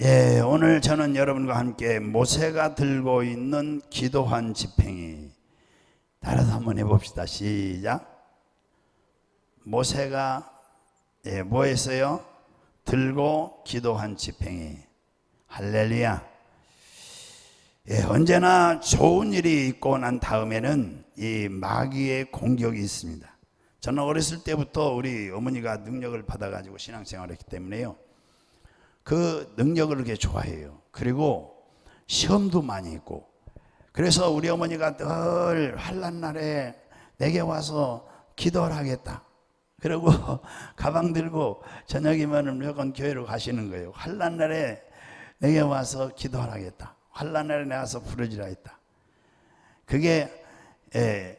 예, 오늘 저는 여러분과 함께 모세가 들고 있는 기도한 지팡이 따라서 한번 해봅시다. 시작. 모세가 뭐 했어요? 들고 기도한 지팡이. 할렐루야. 언제나 좋은 일이 있고 난 다음에는 이 마귀의 공격이 있습니다. 저는 어렸을 때부터 우리 어머니가 능력을 받아가지고 신앙생활을 했기 때문에요, 그 능력을 그렇게 좋아해요. 그리고 시험도 많이 있고, 그래서 우리 어머니가 늘 환난 날에 내게 와서 기도를 하겠다 그리고 가방 들고 저녁이면 무조건 교회로 가시는 거예요. 환난 날에 내게 와서 기도를 하겠다, 환난 날에 내가 와서 부르짖으라 했다. 그게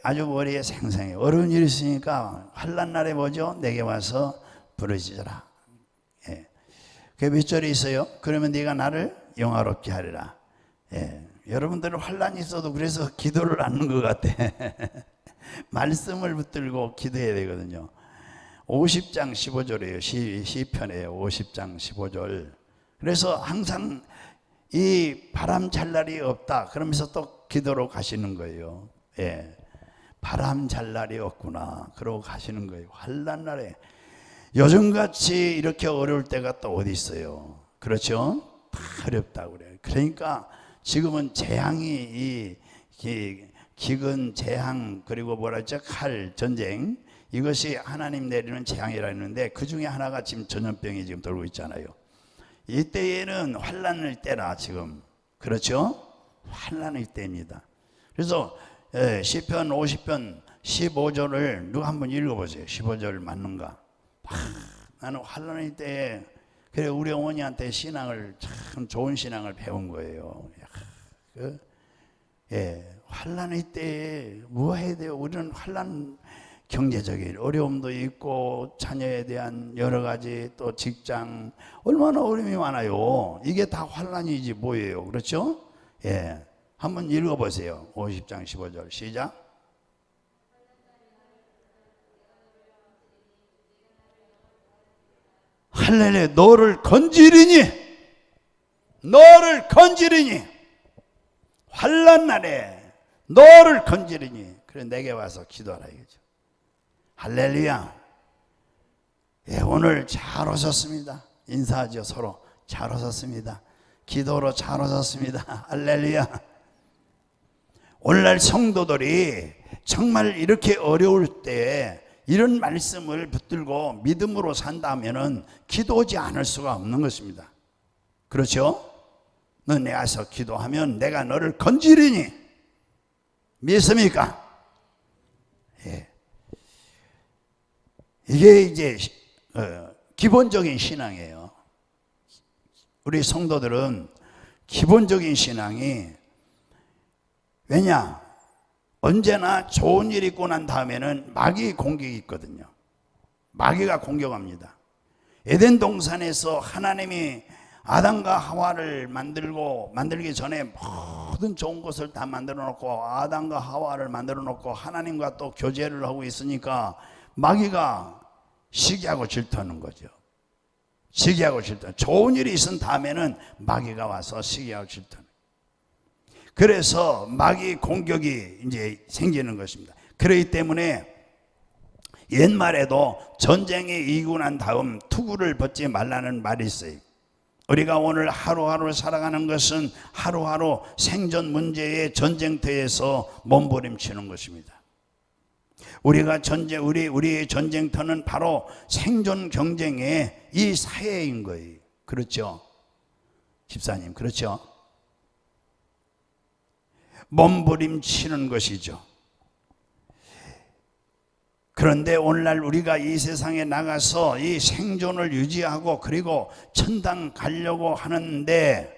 아주 머리에 생생해요. 어려운 일이 있으니까 환난 날에 뭐죠? 내게 와서 부르짖으라. 그게 몇 절에 있어요? 그러면 네가 나를 영화롭게 하리라. 여러분들은 환난이 있어도 그래서 기도를 않는 것 같아. 말씀을 붙들고 기도해야 되거든요. 50장 15절이에요. 시편이에요. 50장 15절. 그래서 항상 이 바람 잘 날이 없다 그러면서 또 기도로 가시는 거예요. 바람 잘 날이 없구나 그러고 가시는 거예요. 환난 날에. 요즘같이 이렇게 어려울 때가 또 어디 있어요? 그렇죠? 다 어렵다고 그래요. 그러니까 지금은 재앙이 이 기근, 재앙, 그리고 뭐라 했죠? 칼, 전쟁, 이것이 하나님 내리는 재앙이라 했는데 그 중에 하나가 지금 전염병이 지금 돌고 있잖아요. 이때에는 환난의 때라 지금. 그렇죠? 환난의 때입니다. 그래서 시편 50편 15절을 누가 한번 읽어보세요. 15절 맞는가? 나는 환난의 때에 그래 우리 어머니한테 신앙을 참 좋은 신앙을 배운 거예요. 환난의 때에 뭐 해야 돼요? 우리는 환난, 경제적인 어려움도 있고 자녀에 대한 여러 가지, 또 직장, 얼마나 어려움이 많아요. 이게 다 환난이지 뭐예요. 그렇죠? 한번 읽어보세요. 50장 15절 시작. 할렐루야. 너를 건지리니, 너를 건지리니, 환난 날에 너를 건지리니. 그래 내게 와서 기도하라 이거죠. 할렐루야. 오늘 잘 오셨습니다. 인사하죠. 서로 잘 오셨습니다. 기도로 잘 오셨습니다. 할렐루야. 오늘날 성도들이 정말 이렇게 어려울 때 이런 말씀을 붙들고 믿음으로 산다면은 기도하지 않을 수가 없는 것입니다. 그렇죠? 너 내 와서 기도하면 내가 너를 건지리니. 믿습니까? 이게 이제 기본적인 신앙이에요. 우리 성도들은 기본적인 신앙이, 왜냐? 언제나 좋은 일이 있고 난 다음에는 마귀 공격이 있거든요. 마귀가 공격합니다. 에덴 동산에서 하나님이 아담과 하와를 만들기 전에 모든 좋은 것을 다 만들어 놓고 아담과 하와를 만들어 놓고 하나님과 또 교제를 하고 있으니까 마귀가 시기하고 질투하는 거죠. 시기하고 질투. 좋은 일이 있은 다음에는 마귀가 와서 시기하고 질투하는. 그래서 마귀 공격이 이제 생기는 것입니다. 그렇기 때문에 옛말에도 전쟁에 이기고 난 다음 투구를 벗지 말라는 말이 있어요. 우리가 오늘 하루하루 살아가는 것은 하루하루 생존 문제의 전쟁터에서 몸부림치는 것입니다. 우리의 전쟁터는 바로 생존 경쟁의 이 사회인 거예요. 그렇죠? 집사님, 그렇죠? 몸부림치는 것이죠. 그런데 오늘날 우리가 이 세상에 나가서 이 생존을 유지하고 그리고 천당 가려고 하는데,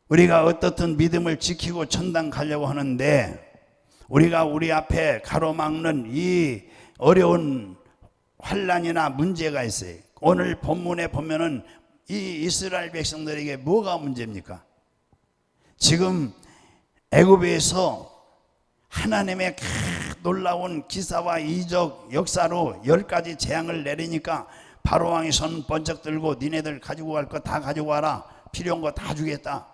우리가 어떻든 믿음을 지키고 천당 가려고 하는데, 우리가 우리 앞에 가로막는 이 어려운 환난이나 문제가 있어요. 오늘 본문에 보면은 이 이스라엘 백성들에게 뭐가 문제입니까? 지금 애굽에서 하나님의 놀라운 기사와 이적 역사로 10가지 재앙을 내리니까 바로왕이 손 번쩍 들고 니네들 가지고 갈 거 다 가지고 와라. 필요한 거 다 주겠다.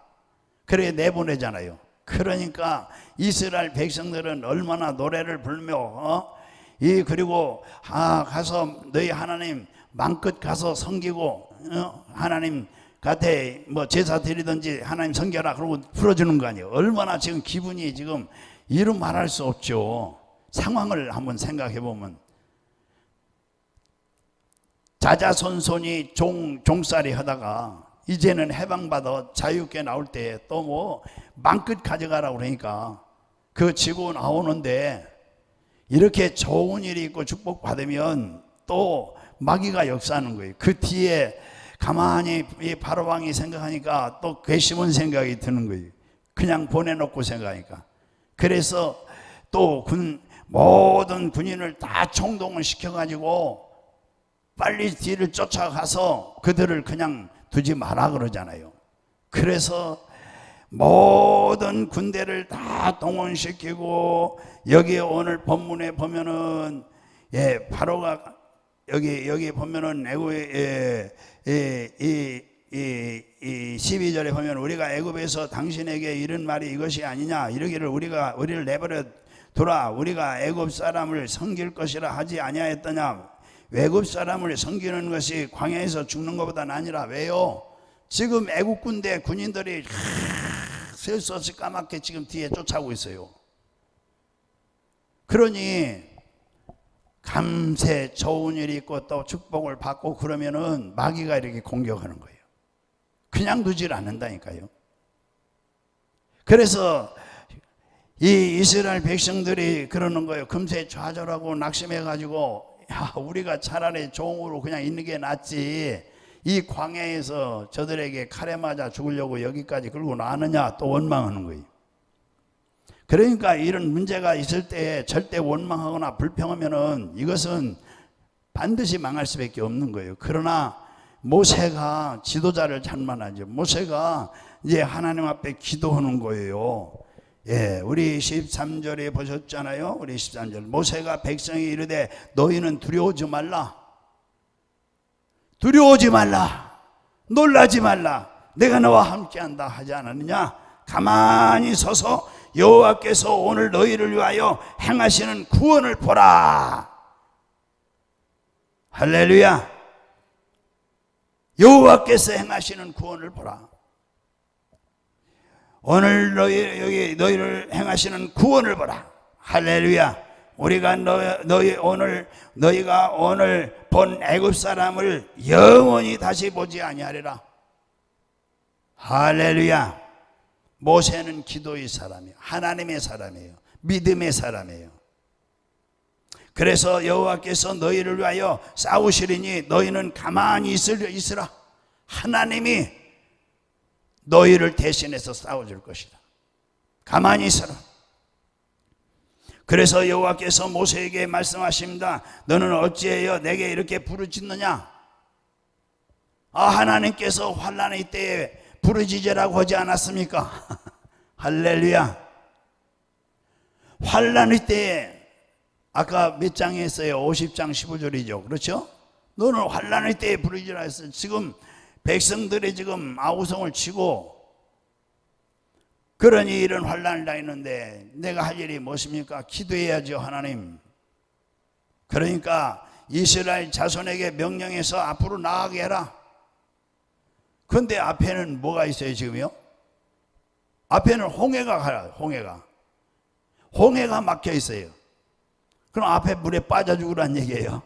그래 내보내잖아요. 그러니까 이스라엘 백성들은 얼마나 노래를 불며 그리고 가서 너희 하나님 마음껏 가서 섬기고 하나님 곁에 뭐 제사 드리든지 하나님 섬겨라 그러고 풀어주는 거 아니에요. 얼마나 지금 기분이 지금 이루 말할 수 없죠. 상황을 한번 생각해 보면 자자손손이 종살이 하다가 이제는 해방받아 자유롭게 나올 때 또 뭐 마음껏 가져가라고 그러니까 그 지고 나오는데 이렇게 좋은 일이 있고 축복받으면 또 마귀가 역사하는 거예요. 그 뒤에 가만히 이 바로왕이 생각하니까 또 괘씸한 생각이 드는 거예요. 그냥 보내놓고 생각하니까. 그래서 또 모든 군인을 다 총동을 시켜가지고 빨리 뒤를 쫓아가서 그들을 그냥 두지 마라 그러잖아요. 그래서 모든 군대를 다 동원시키고 여기 오늘 본문에 보면은 바로가 여기 보면은 애굽의 12절에 보면 우리가 애굽에서 당신에게 이런 말이 이것이 아니냐 이러기를 우리를 내버려 두라 우리가 애굽 사람을 섬길 것이라 하지 아니하였더냐. 외국 사람을 섬기는 것이 광야에서 죽는 것보다는 아니라. 왜요? 지금 애국 군대 군인들이 셀 수 없이 까맣게 지금 뒤에 쫓아오고 있어요. 그러니 감세 좋은 일이 있고 또 축복을 받고 그러면은 마귀가 이렇게 공격하는 거예요. 그냥 두질 않는다니까요. 그래서 이 이스라엘 백성들이 그러는 거예요. 금세 좌절하고 낙심해가지고 우리가 차라리 종으로 그냥 있는 게 낫지 이 광야에서 저들에게 칼에 맞아 죽으려고 여기까지 끌고 나느냐 또 원망하는 거예요. 그러니까 이런 문제가 있을 때 절대 원망하거나 불평하면은 이것은 반드시 망할 수밖에 없는 거예요. 그러나 모세가 지도자를 잘만하죠. 모세가 이제 하나님 앞에 기도하는 거예요. 우리 13절에 보셨잖아요. 우리 13절 모세가 백성이 이르되 너희는 두려워하지 말라. 두려워하지 말라. 놀라지 말라. 내가 너와 함께한다 하지 않았느냐. 가만히 서서 여호와께서 오늘 너희를 위하여 행하시는 구원을 보라. 할렐루야. 여호와께서 행하시는 구원을 보라. 오늘 너희를 행하시는 구원을 보라. 할렐루야. 우리가 너희가 오늘 본 애굽 사람을 영원히 다시 보지 아니하리라. 할렐루야. 모세는 기도의 사람이에요. 하나님의 사람이에요. 믿음의 사람이에요. 그래서 여호와께서 너희를 위하여 싸우시리니 너희는 가만히 있으라. 하나님이 너희를 대신해서 싸워줄 것이다. 가만히 있어라. 그래서 여호와께서 모세에게 말씀하십니다. 너는 어찌하여 내게 이렇게 부르짖느냐. 하나님께서 환난의 때에 부르짖으라고 하지 않았습니까? 할렐루야. 환난의 때에 아까 몇 장에 했어요? 50장 15절이죠. 그렇죠? 너는 환난의 때에 부르짖으라 했어요. 지금 백성들이 지금 아우성을 치고 그러니 이런 환난을 당했는데 내가 할 일이 무엇입니까? 기도해야죠. 하나님. 그러니까 이스라엘 자손에게 명령해서 앞으로 나아가게 해라. 그런데 앞에는 뭐가 있어요 지금요? 앞에는 홍해가 가요. 홍해가 막혀 있어요. 그럼 앞에 물에 빠져 죽으란 얘기예요.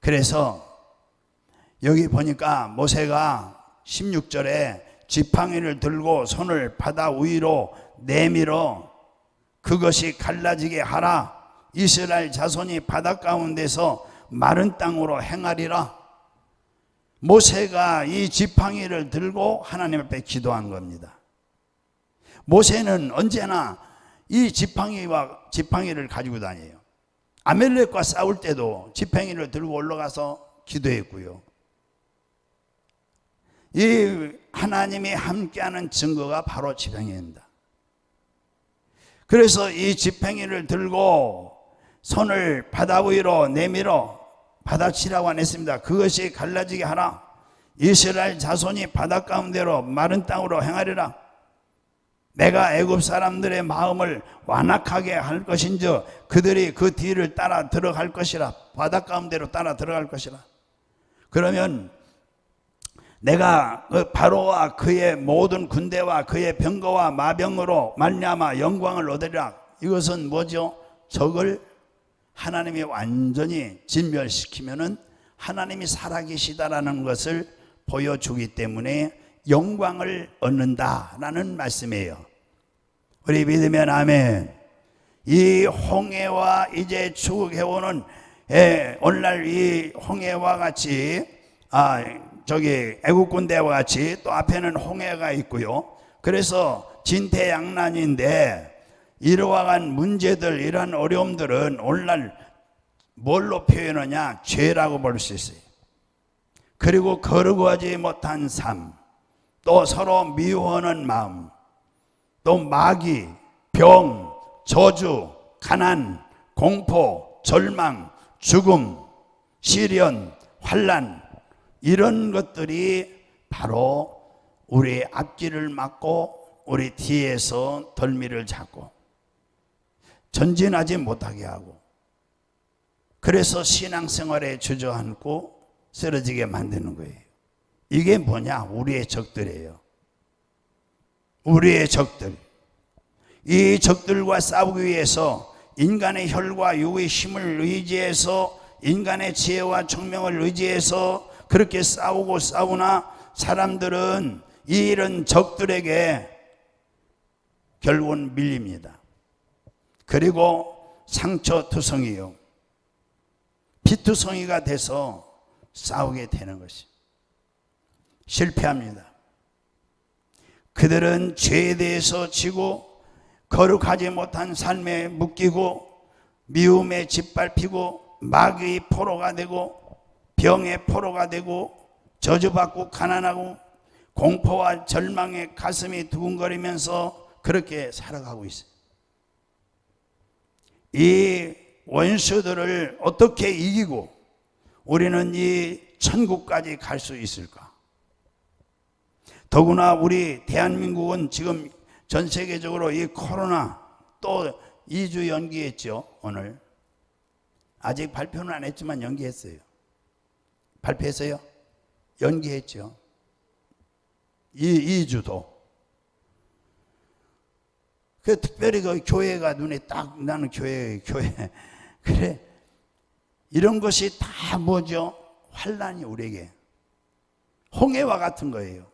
그래서 여기 보니까 모세가 16절에 지팡이를 들고 손을 바다 위로 내밀어 그것이 갈라지게 하라. 이스라엘 자손이 바다 가운데서 마른 땅으로 행하리라. 모세가 이 지팡이를 들고 하나님 앞에 기도한 겁니다. 모세는 언제나 이 지팡이를 가지고 다녀요. 아멜렉과 싸울 때도 지팡이를 들고 올라가서 기도했고요. 이 하나님이 함께하는 증거가 바로 지팡이입니다. 그래서 이 지팡이를 들고 손을 바다 위로 내밀어 바다치라고 안 했습니다. 그것이 갈라지게 하라. 이스라엘 자손이 바다 가운데로 마른 땅으로 행하리라. 내가 애굽 사람들의 마음을 완악하게 할 것인즉 그들이 그 뒤를 따라 들어갈 것이라. 바다 가운데로 따라 들어갈 것이라. 그러면 내가 그 바로와 그의 모든 군대와 그의 병거와 마병으로 말미암아 영광을 얻으리라. 이것은 뭐죠? 적을 하나님이 완전히 진멸시키면은 하나님이 살아계시다라는 것을 보여주기 때문에 영광을 얻는다라는 말씀이에요. 우리 믿으면 아멘. 이 홍해와 이제 추격해오는 오늘날 이 홍해와 같이 애국 군대와 같이 또 앞에는 홍해가 있고요. 그래서 진퇴양난인데 이러한 문제들, 이러한 어려움들은 오늘날 뭘로 표현하냐? 죄라고 볼 수 있어요. 그리고 거룩하지 못한 삶, 또 서로 미워하는 마음, 또 마귀, 병, 저주, 가난, 공포, 절망, 죽음, 시련, 환난, 이런 것들이 바로 우리 앞길을 막고 우리 뒤에서 덜미를 잡고 전진하지 못하게 하고, 그래서 신앙생활에 주저앉고 쓰러지게 만드는 거예요. 이게 뭐냐? 우리의 적들이에요. 우리의 적들. 이 적들과 싸우기 위해서 인간의 혈과 육의 힘을 의지해서, 인간의 지혜와 총명을 의지해서 그렇게 싸우나 사람들은 이런 적들에게 결국은 밀립니다. 그리고 상처투성이요, 피투성이가 돼서 싸우게 되는 것이 실패합니다. 그들은 죄에 대해서 지고 거룩하지 못한 삶에 묶이고 미움에 짓밟히고 마귀의 포로가 되고 병의 포로가 되고 저주받고 가난하고 공포와 절망에 가슴이 두근거리면서 그렇게 살아가고 있어요. 이 원수들을 어떻게 이기고 우리는 이 천국까지 갈 수 있을까? 더구나 우리 대한민국은 지금 전 세계적으로 이 코로나 또 2주 연기했죠. 오늘 아직 발표는 안 했지만 연기했어요. 발표했어요? 연기했죠. 2주도. 그 특별히 그 교회가 눈에 딱, 나는 교회 그래, 이런 것이 다 뭐죠? 환난이 우리에게 홍해와 같은 거예요.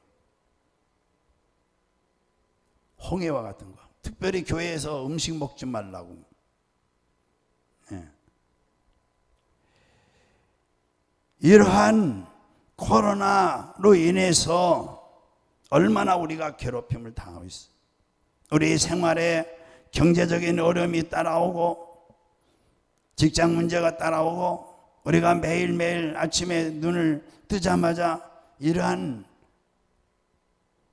홍해와 같은 거. 특별히 교회에서 음식 먹지 말라고. 예. 이러한 코로나로 인해서 얼마나 우리가 괴롭힘을 당하고 있어요. 우리 생활에 경제적인 어려움이 따라오고 직장 문제가 따라오고 우리가 매일매일 아침에 눈을 뜨자마자 이러한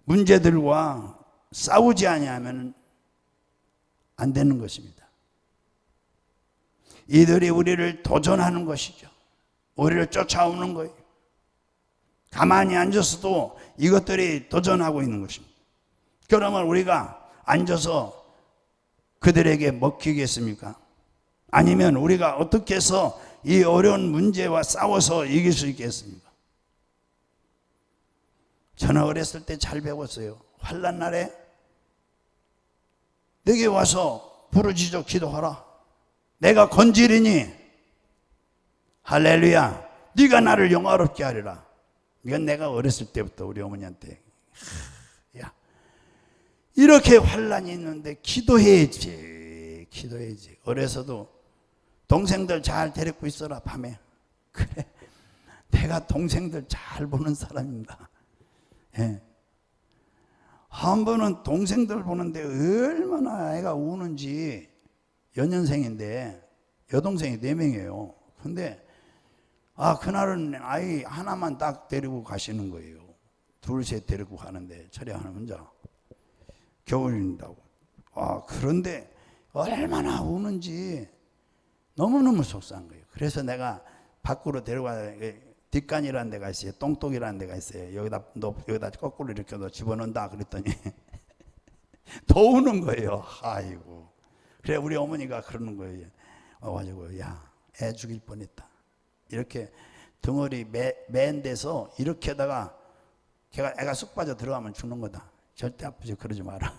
문제들과 싸우지 아니하면 안 되는 것입니다. 이들이 우리를 도전하는 것이죠. 우리를 쫓아오는 거예요. 가만히 앉아서도 이것들이 도전하고 있는 것입니다. 그러면 우리가 앉아서 그들에게 먹히겠습니까? 아니면 우리가 어떻게 해서 이 어려운 문제와 싸워서 이길 수 있겠습니까? 저는 어렸을 때 잘 배웠어요. 환난 날에 내게 와서 부르짖어 기도하라. 내가 건지리니 할렐루야, 네가 나를 영화롭게 하리라. 이건 내가 어렸을 때부터 우리 어머니한테, 야, 이렇게 환난이 있는데 기도해야지. 어려서도 동생들 잘 데리고 있어라. 밤에. 그래, 내가 동생들 잘 보는 사람입니다. 예. 한 번은 동생들 보는데 얼마나 애가 우는지, 연년생인데 여동생이 4명이에요. 근데 그날은 아이 하나만 딱 데리고 가시는 거예요. 둘, 셋 데리고 가는데 철이 하나 혼자 겨울인다고. 그런데 얼마나 우는지 너무너무 속상한 거예요. 그래서 내가 밖으로 데려가 뒷간이라는 데가 있어요. 똥똑이라는 데가 있어요. 여기다 거꾸로 이렇게 너 집어넣는다 그랬더니 더 우는 거예요. 아이고. 그래 우리 어머니가 그러는 거예요. 와가지고 야, 애 죽일 뻔했다. 이렇게 덩어리 맨 데서 이렇게 하다가 애가 쑥 빠져 들어가면 죽는 거다. 절대 아프지 그러지 마라.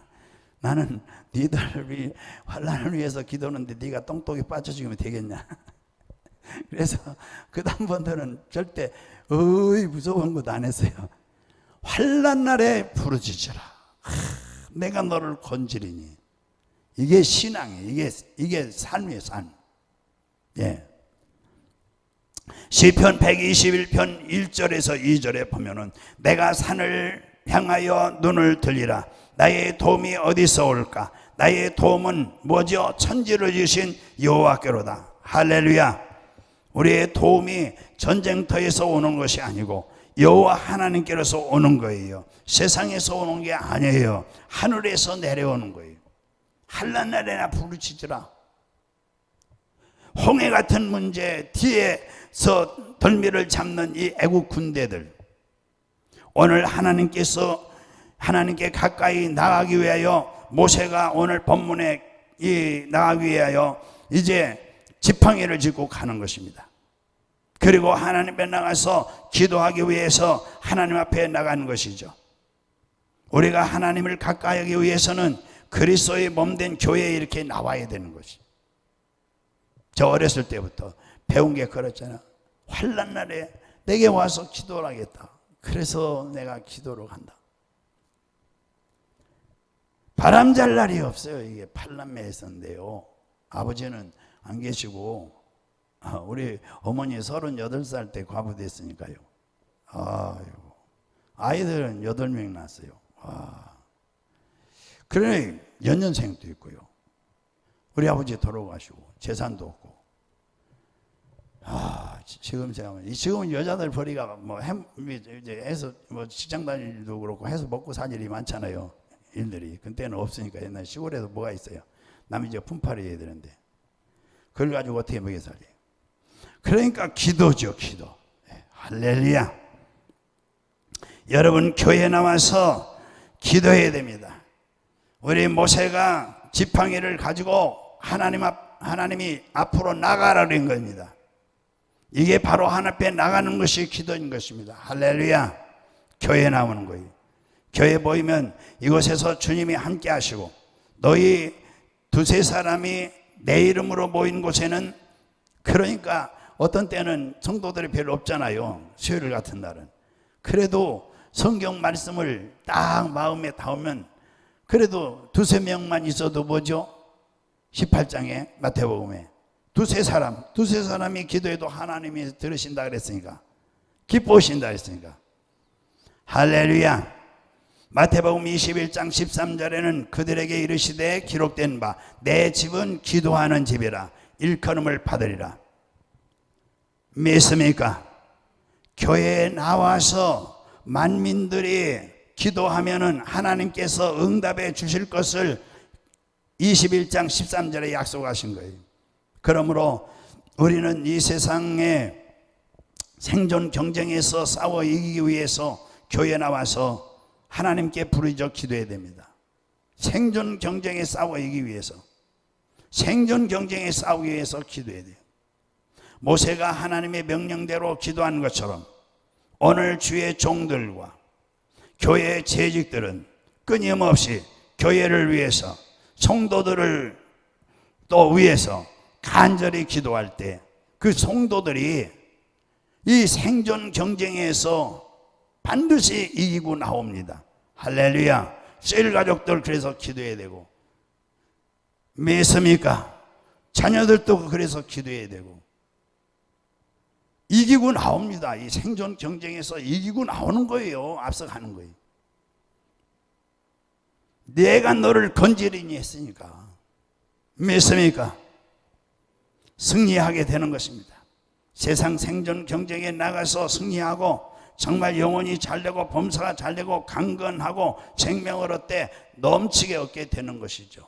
나는 니들 환난을 위해서 기도하는데 네가 똥똥이 빠져 죽으면 되겠냐. 그래서 그 다음번들은 절대 무서운 것도 안 했어요. 환난 날에 부르짖으라. 내가 너를 건지리니. 이게 신앙이에요. 이게 삶이에요. 삶. 예. 시편 121편 1절에서 2절에 보면은 내가 산을 향하여 눈을 들리라. 나의 도움이 어디서 올까? 나의 도움은 뭐죠? 천지를 지으신 여호와께로다. 할렐루야. 우리의 도움이 전쟁터에서 오는 것이 아니고 여호와 하나님께로서 오는 거예요. 세상에서 오는 게 아니에요. 하늘에서 내려오는 거예요. 환난 날에나 부르짖으라. 홍해 같은 문제 뒤에서 덜미를 잡는 이 애국 군대들, 오늘 하나님께 가까이 나가기 위하여 모세가 오늘 본문에 나가기 위하여 이제 지팡이를 짚고 가는 것입니다. 그리고 하나님 앞에 나가서 기도하기 위해서 하나님 앞에 나가는 것이죠. 우리가 하나님을 가까이 하기 위해서는 그리스도의 몸된 교회에 이렇게 나와야 되는 것이. 저 어렸을 때부터 배운 게 그렇잖아. 환난 날에 내게 와서 기도를 하겠다. 그래서 내가 기도를 한다. 바람 잘 날이 없어요. 이게 팔남매에서인데요. 아버지는 안 계시고 우리 어머니 38살 때 과부됐으니까요. 아이들은 8명 낳았어요. 그러니 연년생도 있고요. 우리 아버지 돌아가시고 재산도 없고. 지금은 여자들 벌이가 이제 해서 직장 다닐 일도 그렇고 해서 먹고 살 일이 많잖아요. 일들이. 그때는 없으니까. 옛날 시골에도 뭐가 있어요. 남이 이제 품팔이 해야 되는데. 그걸 가지고 어떻게 먹여 살려요. 그러니까 기도죠, 기도. 할렐루야. 여러분 교회에 나와서 기도해야 됩니다. 우리 모세가 지팡이를 가지고 하나님이 앞으로 나가라는 겁니다. 이게 바로 하나님 앞에 나가는 것이 기도인 것입니다. 할렐루야. 교회에 나오는 거예요. 교회 모이면 이곳에서 주님이 함께 하시고, 너희 두세 사람이 내 이름으로 모인 곳에는, 그러니까 어떤 때는 성도들이 별로 없잖아요. 수요일 같은 날은. 그래도 성경 말씀을 딱 마음에 담으면 그래도 두세 명만 있어도 뭐죠? 18장에 마태복음에 두세 사람이 기도해도 하나님이 들으신다 그랬으니까, 기뻐하신다 그랬으니까. 할렐루야. 마태복음 21장 13절에는 그들에게 이르시되 기록된 바 내 집은 기도하는 집이라 일컬음을 받으리라. 믿습니까? 교회에 나와서 만민들이 기도하면은 하나님께서 응답해 주실 것을 21장 13절에 약속하신 거예요. 그러므로 우리는 이 세상의 생존 경쟁에서 싸워 이기기 위해서 교회에 나와서 하나님께 부르짖어 기도해야 됩니다. 생존 경쟁에 싸워 이기기 위해서, 생존 경쟁에 싸우기 위해서 기도해야 돼요. 모세가 하나님의 명령대로 기도한 것처럼 오늘 주의 종들과 교회의 재직들은 끊임없이 교회를 위해서, 성도들을 또 위해서 간절히 기도할 때 그 성도들이 이 생존 경쟁에서 반드시 이기고 나옵니다. 할렐루야. 셀 가족들 그래서 기도해야 되고, 믿습니까? 자녀들도 그래서 기도해야 되고, 이기고 나옵니다. 이 생존 경쟁에서 이기고 나오는 거예요. 앞서가는 거예요. 내가 너를 건지리니 했으니까. 믿습니까? 승리하게 되는 것입니다. 세상 생존 경쟁에 나가서 승리하고 정말 영혼이 잘되고 범사가 잘되고 강건하고 생명을 얻되 넘치게 얻게 되는 것이죠.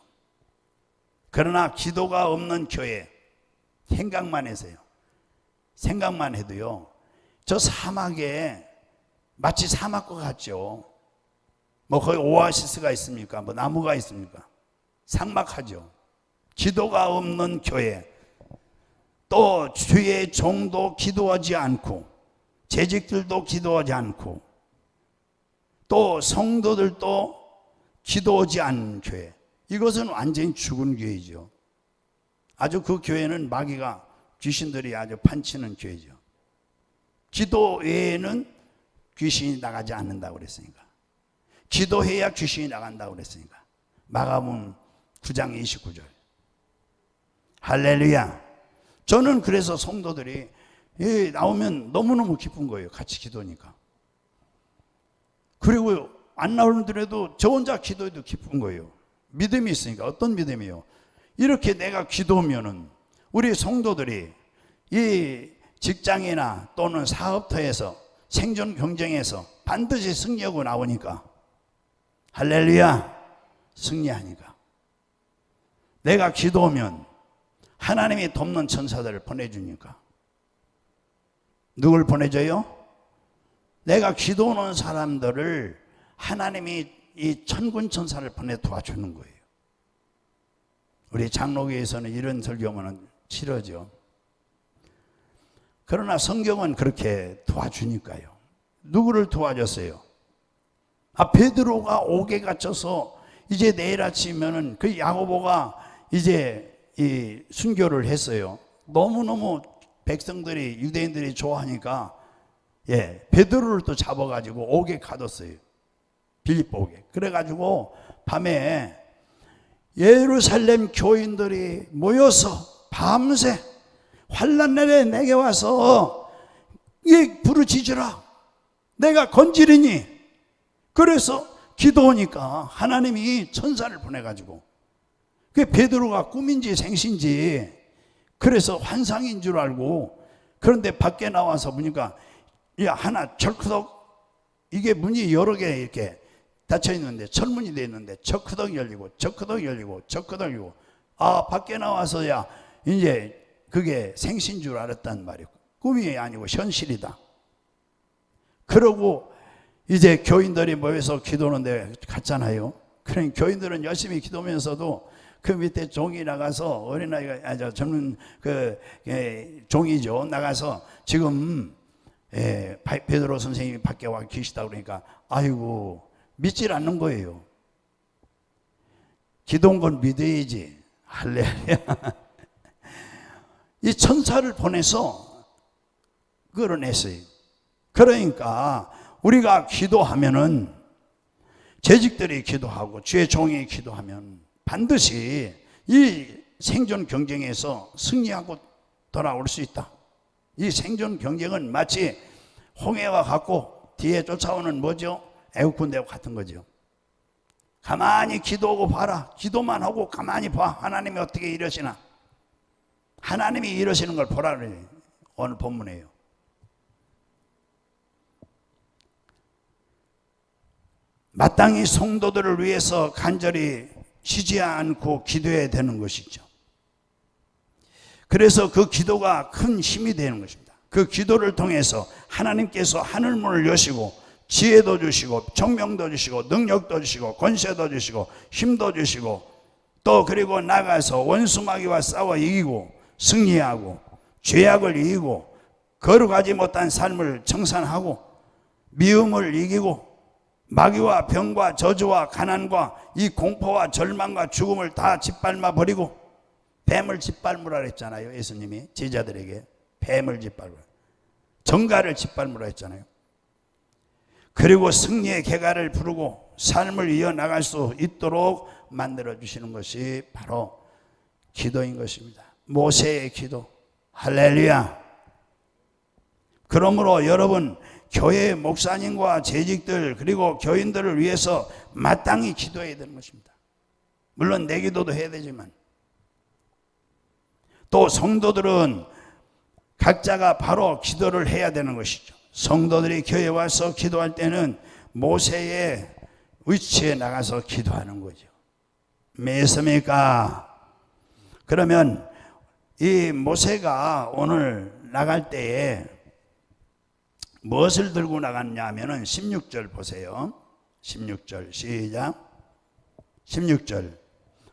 그러나 기도가 없는 교회, 생각만 해서요. 생각만 해도요, 저 사막에 마치 사막과 같죠. 뭐 거기 오아시스가 있습니까? 뭐 나무가 있습니까? 삭막하죠. 기도가 없는 교회, 또 주의 종도 기도하지 않고 재직들도 기도하지 않고 또 성도들도 기도하지 않는 교회, 이것은 완전히 죽은 교회죠. 아주 그 교회는 마귀가, 귀신들이 아주 판치는 교회죠. 기도 외에는 귀신이 나가지 않는다고 그랬으니까, 기도해야 귀신이 나간다고 그랬으니까. 마가복음 9장 29절. 할렐루야. 저는 그래서 성도들이 나오면 너무너무 기쁜 거예요. 같이 기도하니까. 그리고 안 나오더라도 저 혼자 기도해도 기쁜 거예요. 믿음이 있으니까. 어떤 믿음이요? 이렇게 내가 기도하면은 우리 성도들이 이 직장이나 또는 사업터에서 생존 경쟁에서 반드시 승리하고 나오니까, 할렐루야, 승리하니까. 내가 기도하면 하나님이 돕는 천사들을 보내주니까. 누굴 보내줘요? 내가 기도하는 사람들을 하나님이 이 천군 천사를 보내 도와주는 거예요. 우리 장로교에서는 이런 설교는 싫어져. 그러나 성경은 그렇게 도와주니까요. 누구를 도와줬어요? 베드로가 옥에 갇혀서 이제 내일 아침이면은 그 야고보가 이제 이 순교를 했어요. 너무너무 백성들이, 유대인들이 좋아하니까 베드로를 또 잡아가지고 옥에 가뒀어요. 빌립보 옥에. 그래가지고 밤에 예루살렘 교인들이 모여서 밤새 환난 날에 내게 와서 부르짖으라, 내가 건지리니. 그래서 기도하니까 하나님이 천사를 보내가지고, 그게 베드로가 꿈인지 생신지 그래서 환상인 줄 알고, 그런데 밖에 나와서 보니까 하나 철크덕, 이게 문이 여러 개 이렇게 닫혀 있는데, 철문이 되어 있는데 철크덕 열리고 철크덕 열리고 철크덕 열리고, 밖에 나와서야 이제 그게 생신 줄 알았단 말이에요. 꿈이 아니고 현실이다. 그러고 이제 교인들이 모여서 기도하는데 갔잖아요. 그러니까 교인들은 열심히 기도하면서도 그 밑에 종이 나가서, 어린아이가 젊은 종이죠, 나가서 지금 베드로 선생님이 밖에 와 계시다 그러니까 아이고 믿질 않는 거예요. 기도한 건 믿어야지. 할렐루야. 이 천사를 보내서 끌어냈어요. 그러니까 우리가 기도하면은, 재직들이 기도하고 주의 종이 기도하면 반드시 이 생존 경쟁에서 승리하고 돌아올 수 있다. 이 생존 경쟁은 마치 홍해와 같고 뒤에 쫓아오는 뭐죠? 애국군대와 같은 거죠. 가만히 기도하고 봐라. 기도만 하고 가만히 봐. 하나님이 어떻게 이러시나. 하나님이 이러시는 걸 보라 그래요. 오늘 본문이에요. 마땅히 성도들을 위해서 간절히 쉬지 않고 기도해야 되는 것이죠. 그래서 그 기도가 큰 힘이 되는 것입니다. 그 기도를 통해서 하나님께서 하늘문을 여시고 지혜도 주시고 청명도 주시고 능력도 주시고 권세도 주시고 힘도 주시고, 또 그리고 나가서 원수마귀와 싸워 이기고 승리하고 죄악을 이기고 거룩하지 못한 삶을 청산하고 미움을 이기고 마귀와 병과 저주와 가난과 이 공포와 절망과 죽음을 다 짓밟아 버리고, 뱀을 짓밟으라 했잖아요. 예수님이 제자들에게 뱀을 짓밟으라, 정갈을 짓밟으라 했잖아요. 그리고 승리의 개가를 부르고 삶을 이어나갈 수 있도록 만들어주시는 것이 바로 기도인 것입니다. 모세의 기도. 할렐루야. 그러므로 여러분, 교회 목사님과 재직들 그리고 교인들을 위해서 마땅히 기도해야 되는 것입니다. 물론 내 기도도 해야 되지만, 또 성도들은 각자가 바로 기도를 해야 되는 것이죠. 성도들이 교회에 와서 기도할 때는 모세의 위치에 나가서 기도하는 거죠. 믿습니까? 그러면 이 모세가 오늘 나갈 때에 무엇을 들고 나갔냐 하면은 16절 보세요. 16절 시작. 16절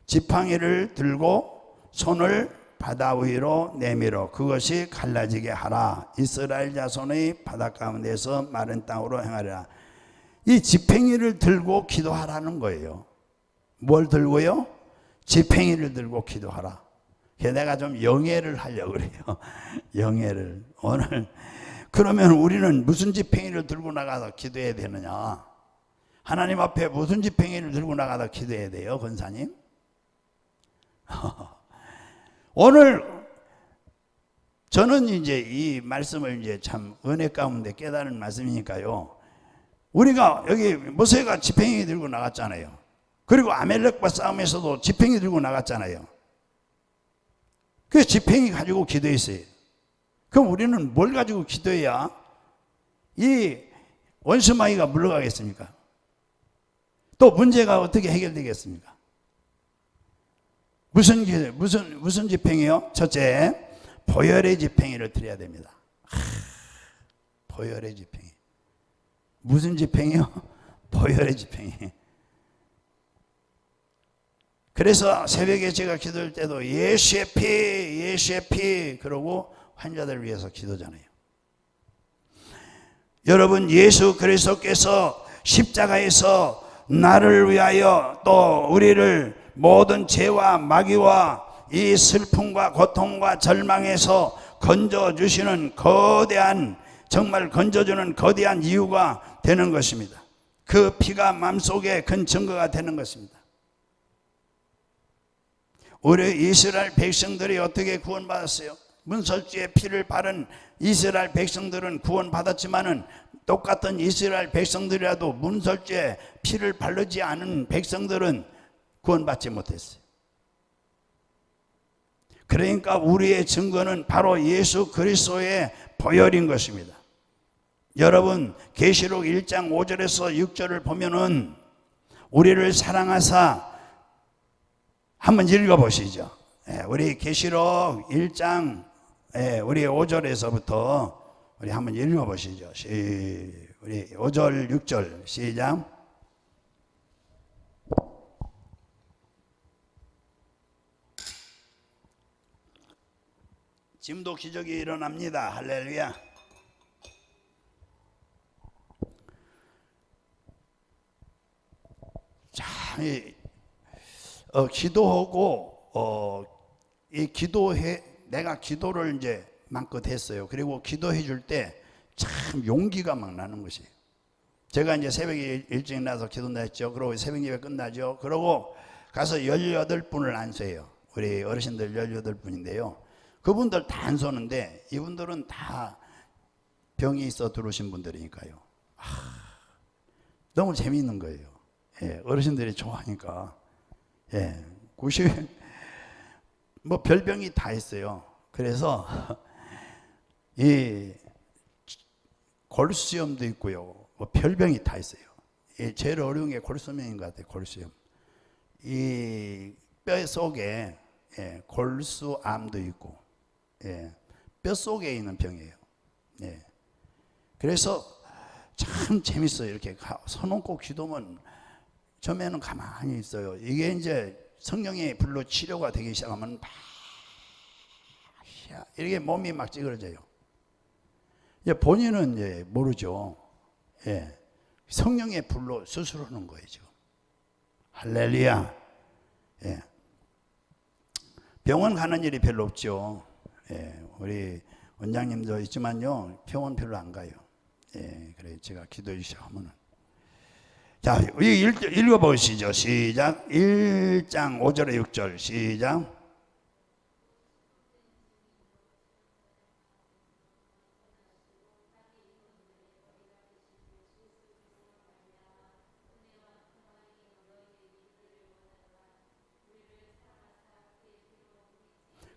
지팡이를 들고 손을 바다 위로 내밀어 그것이 갈라지게 하라. 이스라엘 자손의 바다 가운데서 마른 땅으로 행하리라. 이 지팡이를 들고 기도하라는 거예요. 뭘 들고요? 지팡이를 들고 기도하라. 내가 좀 영예를 하려고 그래요. 영예를. 오늘 그러면 우리는 무슨 지팡이를 들고 나가서 기도해야 되느냐? 하나님 앞에 무슨 지팡이를 들고 나가서 기도해야 돼요, 권사님? 오늘 저는 이제 이 말씀을 이제 참 은혜 가운데 깨달은 말씀이니까요. 우리가 여기 모세가 지팡이 들고 나갔잖아요. 그리고 아멜렉과 싸움에서도 지팡이 들고 나갔잖아요. 그 지팡이 가지고 기도했어요. 그럼 우리는 뭘 가지고 기도해야 이 원수마귀가 물러가겠습니까? 또 문제가 어떻게 해결되겠습니까? 무슨 지팡이요? 첫째, 보혈의 지팡이를 드려야 됩니다. 보혈의 지팡이. 무슨 지팡이요? 보혈의 지팡이. 그래서 새벽에 제가 기도할 때도 예수의 피, 예수의 피 그러고 환자들을 위해서 기도잖아요. 여러분, 예수 그리스도께서 십자가에서 나를 위하여 또 우리를 모든 죄와 마귀와 이 슬픔과 고통과 절망에서 건져주시는 거대한, 정말 건져주는 거대한 이유가 되는 것입니다. 그 피가 마음속에 큰 증거가 되는 것입니다. 우리 이스라엘 백성들이 어떻게 구원받았어요? 문설주의 피를 바른 이스라엘 백성들은 구원받았지만은 똑같은 이스라엘 백성들이라도 문설주의 피를 바르지 않은 백성들은 구원받지 못했어요. 그러니까 우리의 증거는 바로 예수 그리스도의 보혈인 것입니다. 여러분, 계시록 1장 5절에서 6절을 보면은 우리를 사랑하사, 한번 읽어보시죠. 우리 계시록 1장 우리 5절에서부터 우리 한번 읽어보시죠. 우리 5절 6절 시작. 지금도 기적이 일어납니다. 할렐루야. 자, 기도하고 내가 기도를 이제 마음껏 했어요. 그리고 기도해 줄 때 참 용기가 막 나는 것이에요. 제가 이제 새벽에 일찍 나서 기도나 했죠. 그리고 새벽 예배 끝나죠. 그러고 가서 18분을 안수해요. 우리 어르신들 18분인데요. 그분들 다 안 쏘는데 이분들은 다 병이 있어 들어오신 분들이니까요. 너무 재미있는 거예요. 어르신들이 좋아하니까. 90, 별병이 다 있어요. 그래서 이 골수염도 있고요. 별병이 다 있어요. 제일 어려운 게 골수염인 것 같아요. 골수염. 이 뼈 속에 골수암도 있고, 뼈 속에 있는 병이에요. 그래서 참 재밌어요. 이렇게 서놓고 기도면 처음에는 가만히 있어요. 이게 이제 성령의 불로 치료가 되기 시작하면 막 이렇게 몸이 막 찌그러져요. 본인은 이제 모르죠. 성령의 불로 수술하는 거예요, 지금. 할렐루야. 병원 가는 일이 별로 없죠. 우리 원장님도 있지만요, 병원 별로 안 가요. 그래 제가 기도해 주시고 하면은. 자, 읽어보시죠. 시작. 1장 5절에 6절 시작.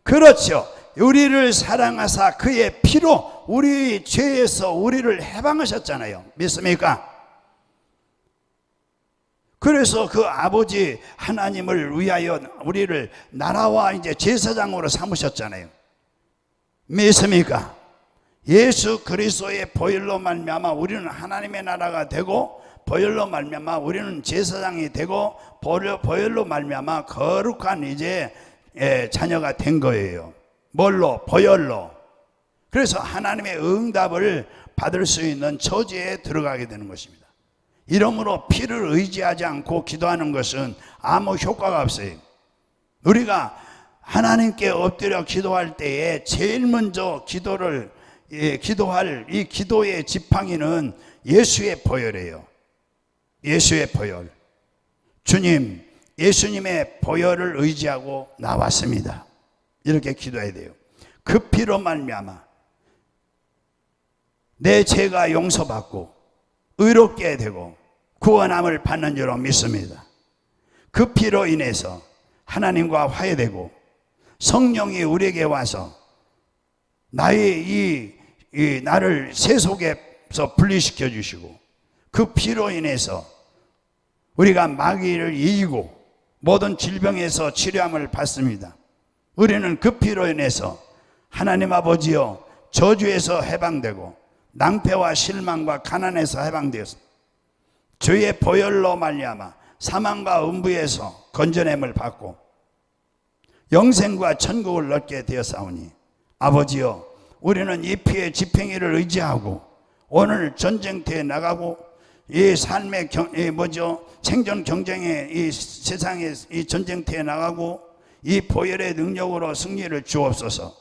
그렇죠. 우리를 사랑하사 그의 피로 우리 죄에서 우리를 해방하셨잖아요. 믿습니까? 그래서 그 아버지 하나님을 위하여 우리를 나라와 이제 제사장으로 삼으셨잖아요. 믿습니까? 예수 그리스도의 보혈로 말미암아 우리는 하나님의 나라가 되고, 보혈로 말미암아 우리는 제사장이 되고, 보혈로 말미암아 거룩한 이제 자녀가 된 거예요. 뭘로? 보혈로. 그래서 하나님의 응답을 받을 수 있는 처지에 들어가게 되는 것입니다. 이러므로 피를 의지하지 않고 기도하는 것은 아무 효과가 없어요. 우리가 하나님께 엎드려 기도할 때에 제일 먼저 기도할 이 기도의 지팡이는 예수의 보혈이에요. 예수의 보혈. 주님, 예수님의 보혈을 의지하고 나왔습니다. 이렇게 기도해야 돼요. 그 피로 말미암아 내 죄가 용서받고 의롭게 되고 구원함을 받는 줄로 믿습니다. 그 피로 인해서 하나님과 화해되고 성령이 우리에게 와서 나의 나를 세속에서 분리시켜 주시고, 그 피로 인해서 우리가 마귀를 이기고 모든 질병에서 치료함을 받습니다. 우리는 그 피로 인해서 하나님 아버지여 저주에서 해방되고 낭패와 실망과 가난에서 해방되었습니다. 주의 보혈로 말미암아 사망과 음부에서 건져냄을 받고 영생과 천국을 얻게 되었사오니 아버지여, 우리는 이 피의 집행위를 의지하고 오늘 전쟁터에 나가고 이 삶의 생존 경쟁의 이 세상의 이 전쟁터에 나가고 이 보혈의 능력으로 승리를 주옵소서.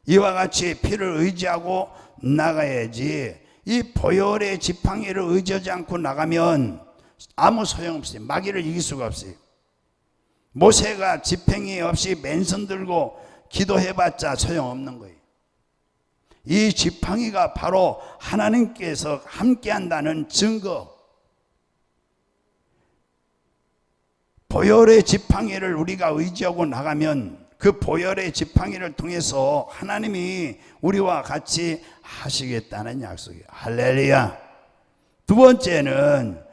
이와 같이 피를 의지하고 나가야지, 이 보혈의 지팡이를 의지하지 않고 나가면 아무 소용없어요. 마귀를 이길 수가 없어요. 모세가 지팡이 없이 맨손 들고 기도해봤자 소용없는 거예요. 이 지팡이가 바로 하나님께서 함께한다는 증거. 보혈의 지팡이를 우리가 의지하고 나가면 그 보혈의 지팡이를 통해서 하나님이 우리와 같이 하시겠다는 약속이에요. 할렐루야. 두 번째는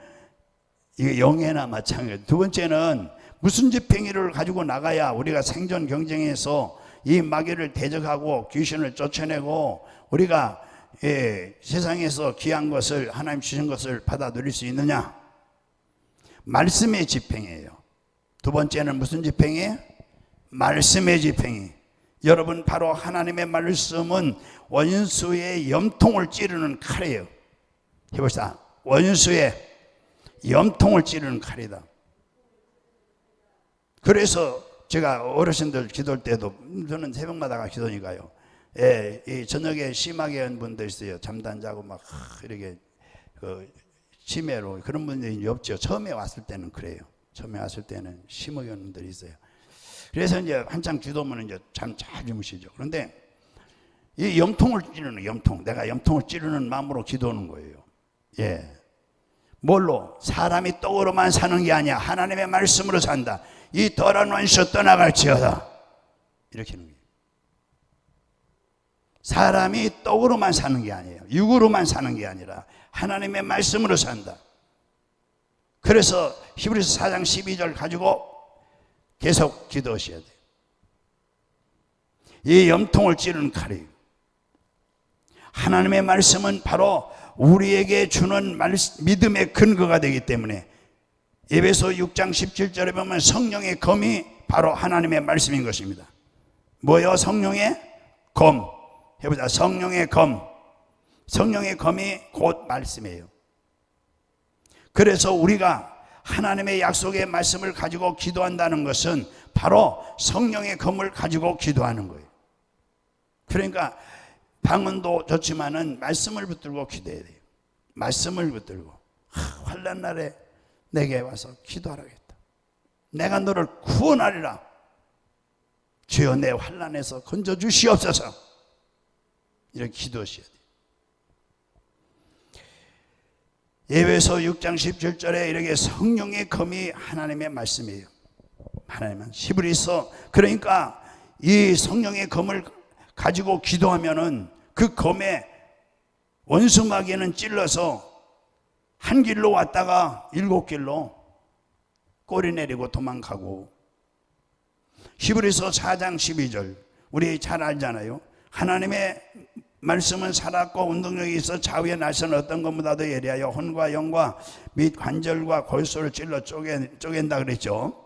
이게 영예나 마찬가지. 두 번째는 무슨 지팡이를 가지고 나가야 우리가 생존 경쟁에서 이 마귀를 대적하고 귀신을 쫓아내고 우리가 세상에서 귀한 것을, 하나님 주신 것을 받아 누릴 수 있느냐? 말씀의 지팡이에요. 두 번째는 무슨 지팡이에요? 말씀의 지팡이. 여러분, 바로 하나님의 말씀은 원수의 염통을 찌르는 칼이에요. 해봅시다. 원수의 염통을 찌르는 칼이다. 그래서 제가 어르신들 기도할 때도, 저는 새벽마다 기도니까요, 이 저녁에 심하게 한 분들 있어요. 잠도 안 자고 막 이렇게 치매로 그런 분들이 없죠. 처음에 왔을 때는 그래요. 처음에 왔을 때는 심하게 오는 분들이 있어요. 그래서 이제 한창 기도하면 이제 잠 잘 주무시죠. 그런데 이 염통을 찌르는 염통, 내가 염통을 찌르는 마음으로 기도하는 거예요. 예. 뭘로? 사람이 떡으로만 사는 게 아니야. 하나님의 말씀으로 산다. 이 더러운 원수 떠나갈지어다. 이렇게 하는 거예요. 사람이 떡으로만 사는 게 아니에요. 육으로만 사는 게 아니라 하나님의 말씀으로 산다. 그래서 히브리서 4장 12절 가지고 계속 기도하셔야 돼요. 이 염통을 찌르는 칼이에요. 하나님의 말씀은 바로 우리에게 주는 믿음의 근거가 되기 때문에 에베소 6장 17절에 보면 성령의 검이 바로 하나님의 말씀인 것입니다. 뭐요? 성령의 검. 해보자. 성령의 검. 성령의 검이 곧 말씀이에요. 그래서 우리가 하나님의 약속의 말씀을 가지고 기도한다는 것은 바로 성령의 검을 가지고 기도하는 거예요. 그러니까 방언도 좋지만은 말씀을 붙들고 기도해야 돼요. 말씀을 붙들고 환난 날에 내게 와서 기도하라겠다. 내가 너를 구원하리라. 주여 내 환난에서 건져 주시옵소서. 이렇게 기도하셔야 돼요. 에베소 6장 17절에 이렇게 성령의 검이 하나님의 말씀이에요. 하나님은 히브리서, 그러니까 이 성령의 검을 가지고 기도하면은 그 검에 원수 마귀는 찔러서 한 길로 왔다가 7길로 꼬리 내리고 도망가고, 히브리서 4장 12절 우리 잘 알잖아요. 하나님의 말씀은 살았고 운동력이 있어 좌우의 날선 어떤 것보다도 예리하여 혼과 영과 및 관절과 골수를 찔러 쪼갠다 그랬죠.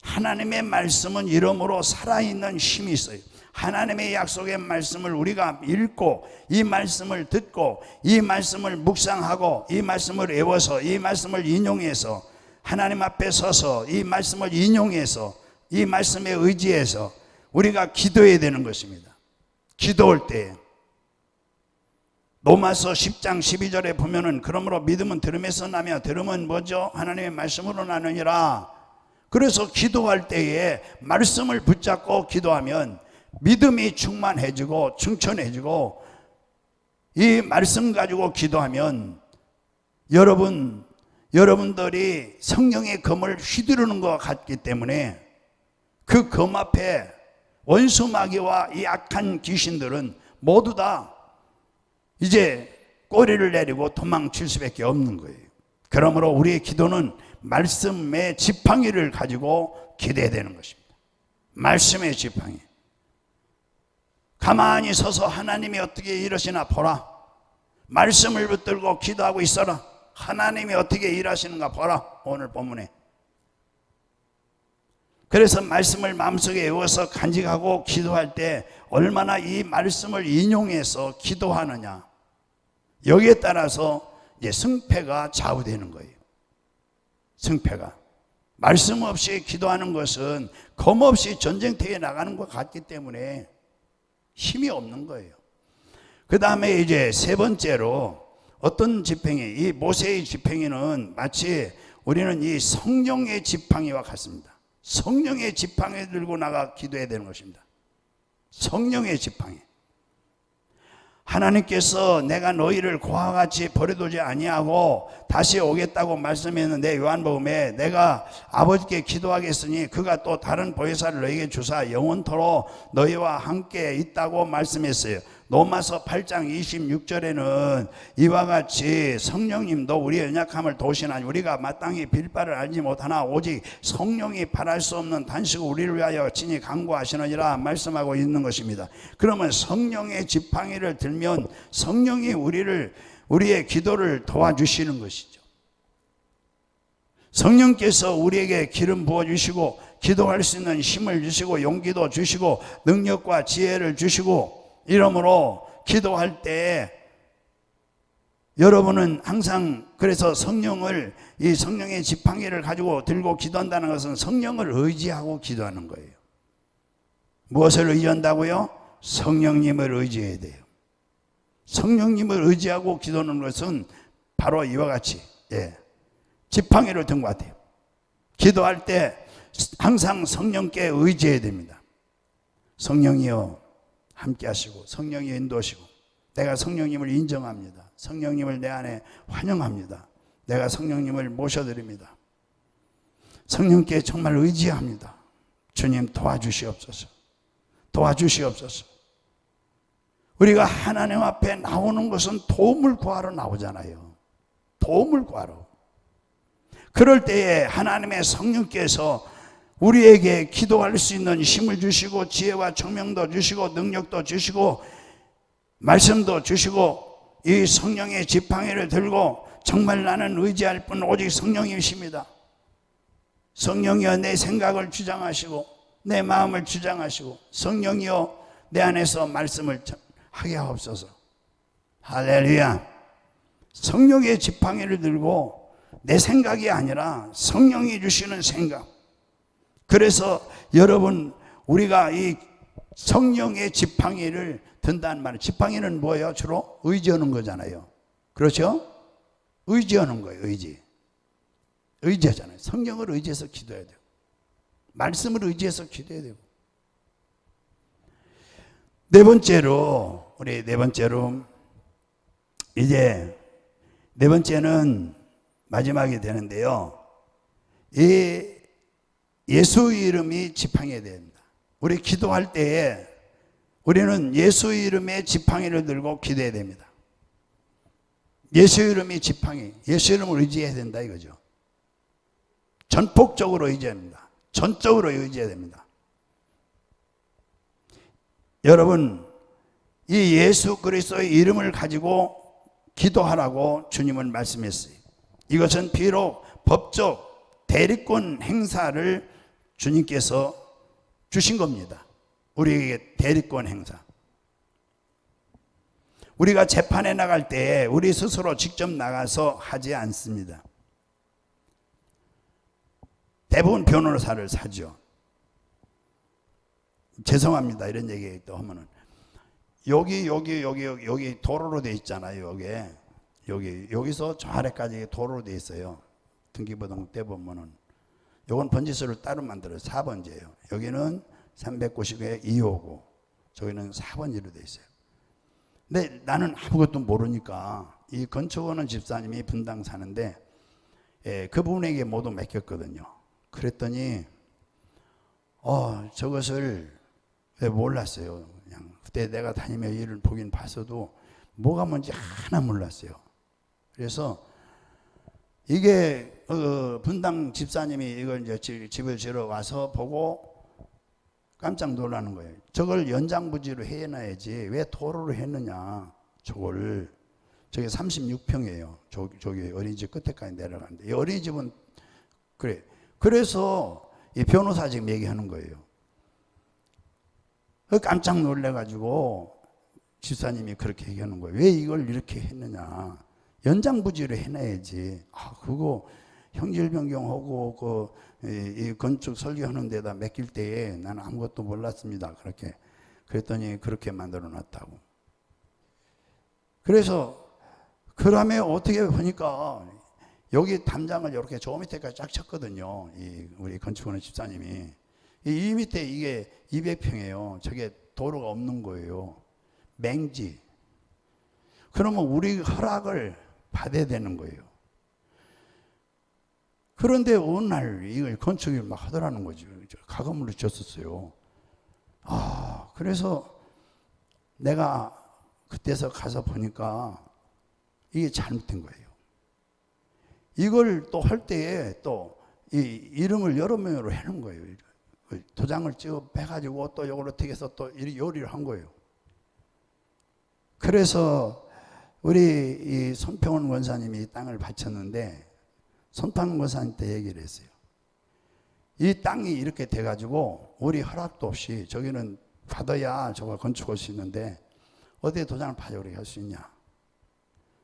하나님의 말씀은 이러므로 살아있는 힘이 있어요. 하나님의 약속의 말씀을 우리가 읽고 이 말씀을 듣고 이 말씀을 묵상하고 이 말씀을 외워서 이 말씀을 인용해서 하나님 앞에 서서 이 말씀을 인용해서 이 말씀에 의지해서 우리가 기도해야 되는 것입니다. 기도할 때 로마서 10장 12절에 보면은 그러므로 믿음은 들음에서 나며 들음은 뭐죠? 하나님의 말씀으로 나느니라. 그래서 기도할 때에 말씀을 붙잡고 기도하면 믿음이 충만해지고 충천해지고 이 말씀 가지고 기도하면 여러분들이 성령의 검을 휘두르는 것 같기 때문에 그 검 앞에 원수 마귀와 이 악한 귀신들은 모두 다 이제 꼬리를 내리고 도망칠 수밖에 없는 거예요. 그러므로 우리의 기도는 말씀의 지팡이를 가지고 기도해야 되는 것입니다. 말씀의 지팡이. 가만히 서서 하나님이 어떻게 이러시나 보라. 말씀을 붙들고 기도하고 있어라. 하나님이 어떻게 일하시는가 보라. 오늘 본문에. 그래서 말씀을 마음속에 외워서 간직하고 기도할 때 얼마나 이 말씀을 인용해서 기도하느냐, 여기에 따라서 이제 승패가 좌우되는 거예요. 승패가. 말씀 없이 기도하는 것은 검 없이 전쟁터에 나가는 것 같기 때문에 힘이 없는 거예요. 그 다음에 이제 세 번째로 어떤 지팡이, 이 모세의 지팡이는 마치 우리는 이 성령의 지팡이와 같습니다. 성령의 지팡이 들고 나가 기도해야 되는 것입니다. 성령의 지팡이. 하나님께서 내가 너희를 고와 같이 버려두지 아니하고 다시 오겠다고 말씀했는데 요한복음에 내가 아버지께 기도하겠으니 그가 또 다른 보혜사를 너희에게 주사 영원토록 너희와 함께 있다고 말씀했어요. 로마서 8장 26절에는 이와 같이 성령님도 우리의 연약함을 도우시나니 우리가 마땅히 빌 바를 알지 못하나 오직 성령이 바랄 수 없는 단식을 우리를 위하여 친히 간구하시느니라 말씀하고 있는 것입니다. 그러면 성령의 지팡이를 들면 성령이 우리의 기도를 도와주시는 것이죠. 성령께서 우리에게 기름 부어주시고 기도할 수 있는 힘을 주시고 용기도 주시고 능력과 지혜를 주시고 이러므로 기도할 때 여러분은 항상 그래서 이 성령의 지팡이를 가지고 들고 기도한다는 것은 성령을 의지하고 기도하는 거예요. 무엇을 의지한다고요? 성령님을 의지해야 돼요. 성령님을 의지하고 기도하는 것은 바로 이와 같이 지팡이를 든 것 같아요. 기도할 때 항상 성령께 의지해야 됩니다. 성령이여 함께 하시고 성령이 인도하시고 내가 성령님을 인정합니다. 성령님을 내 안에 환영합니다. 내가 성령님을 모셔드립니다. 성령께 정말 의지합니다. 주님 도와주시옵소서. 도와주시옵소서. 우리가 하나님 앞에 나오는 것은 도움을 구하러 나오잖아요. 도움을 구하러. 그럴 때에 하나님의 성령께서 우리에게 기도할 수 있는 힘을 주시고 지혜와 총명도 주시고 능력도 주시고 말씀도 주시고 이 성령의 지팡이를 들고 정말 나는 의지할 뿐 오직 성령이십니다. 성령이여 내 생각을 주장하시고 내 마음을 주장하시고 성령이여 내 안에서 말씀을 하게 하옵소서. 할렐루야. 성령의 지팡이를 들고 내 생각이 아니라 성령이 주시는 생각. 그래서 여러분 우리가 이 성령의 지팡이를 든다는 말은 지팡이는 뭐예요? 주로 의지하는 거잖아요. 그렇죠? 의지하는 거예요. 의지하잖아요. 성령을 의지해서 기도해야 돼요. 말씀을 의지해서 기도해야 되고. 네 번째로 이제 네 번째는 마지막이 되는데요. 이 예수 이름이 지팡이가 됩니다. 우리 기도할 때에 우리는 예수 이름의 지팡이를 들고 기도해야 됩니다. 예수 이름이 지팡이, 예수 이름을 의지해야 된다 이거죠. 전폭적으로 의지합니다. 전적으로 의지해야 됩니다. 여러분, 이 예수 그리스도의 이름을 가지고 기도하라고 주님은 말씀했어요. 이것은 비록 법적 대리권 행사를 주님께서 주신 겁니다. 우리에게 대리권 행사. 우리가 재판에 나갈 때 우리 스스로 직접 나가서 하지 않습니다. 대부분 변호사를 사죠. 죄송합니다 이런 얘기 또 하면은 여기 도로로 돼 있잖아요. 여기서 저 아래까지 도로로 돼 있어요. 등기부등 때 보면은 요건 번지수를 따로 만들어요. 4번지예요. 여기는 390에 2호고 저기는 4번지로 돼 있어요. 근데 나는 아무것도 모르니까 이 건축하는 집사님이 분당 사는데 그분에게 모두 맡겼거든요. 그랬더니 저것을 왜 몰랐어요. 그냥 그때 내가 다니며 일을 보긴 봤어도 뭐가 뭔지 하나 몰랐어요. 그래서 이게 분당 집사님이 이걸 이제 집을 지러 와서 보고 깜짝 놀라는 거예요. 저걸 연장부지로 해놔야지 왜 도로로 했느냐. 저기 36평이에요. 저기 어린이집 끝에까지 내려가는데 이 어린이집은 그래. 그래서 이 변호사 지금 얘기하는 거예요. 깜짝 놀래가지고 집사님이 그렇게 얘기하는 거예요. 왜 이걸 이렇게 했느냐. 연장부지로 해놔야지. 그거 형질 변경하고 이 건축 설계하는 데다 맡길 때에 나는 아무것도 몰랐습니다. 그랬더니 그렇게 만들어 놨다고. 그래서 그다음에 어떻게 보니까 여기 담장을 이렇게 저 밑에까지 쫙 쳤거든요. 우리 건축하는 집사님이. 이 밑에 이게 200평이에요. 저게 도로가 없는 거예요. 맹지. 그러면 우리 허락을 받아야 되는 거예요. 그런데 어느 날 이걸 건축을 막 하더라는 거죠. 가건물을 졌었어요. 그래서 내가 그때서 가서 보니까 이게 잘못된 거예요. 이걸 또 할 때에 또 이 이름을 여러 명으로 해놓은 거예요. 도장을 찍어 빼가지고 또 이걸 어떻게 해서 또 요리를 한 거예요. 그래서 우리 이 손평원 권사님이 이 땅을 바쳤는데 손평원 권사님한테 얘기를 했어요. 이 땅이 이렇게 돼가지고 우리 허락도 없이 저기는 받아야 저거 건축할 수 있는데 어디에 도장을 파자 그렇게 할 수 있냐.